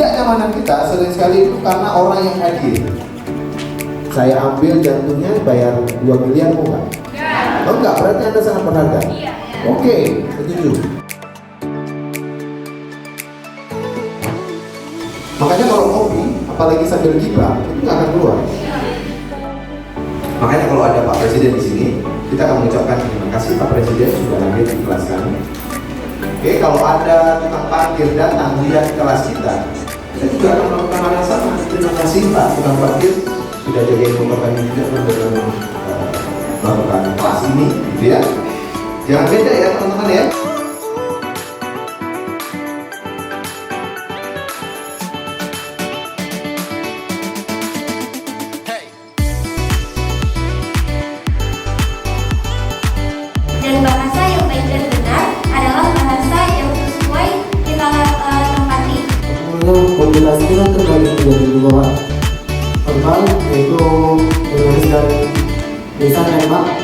ketidaknyamanan kita sering sekali itu karena orang yang hadir. Saya ambil jantungnya, bayar 2 miliar, mau nggak? Oh enggak, berarti Anda sangat berharga. Oke, setuju. Makanya kalau ngopi, apalagi sambil gibah, itu nggak akan keluar. Makanya kalau ada Pak Presiden di sini, kita akan mengucapkan terima kasih Pak Presiden sudah hadir di kelas kami. Oke, kalau ada tukang parkir datang lihat kelas kita juga akan melakukan hal yang sama. Terima kasih Pak tukang parkir sudah jagain motor kami juga melakukan kelas ini, gitu ya. Jangan beda ya teman-teman ya. Dan bahasa yang baik dan benar adalah bahasa yang sesuai kita tempati. Kombinasi kita terbagi menjadi 2 verbal, yaitu menulis dan lisan dan mak.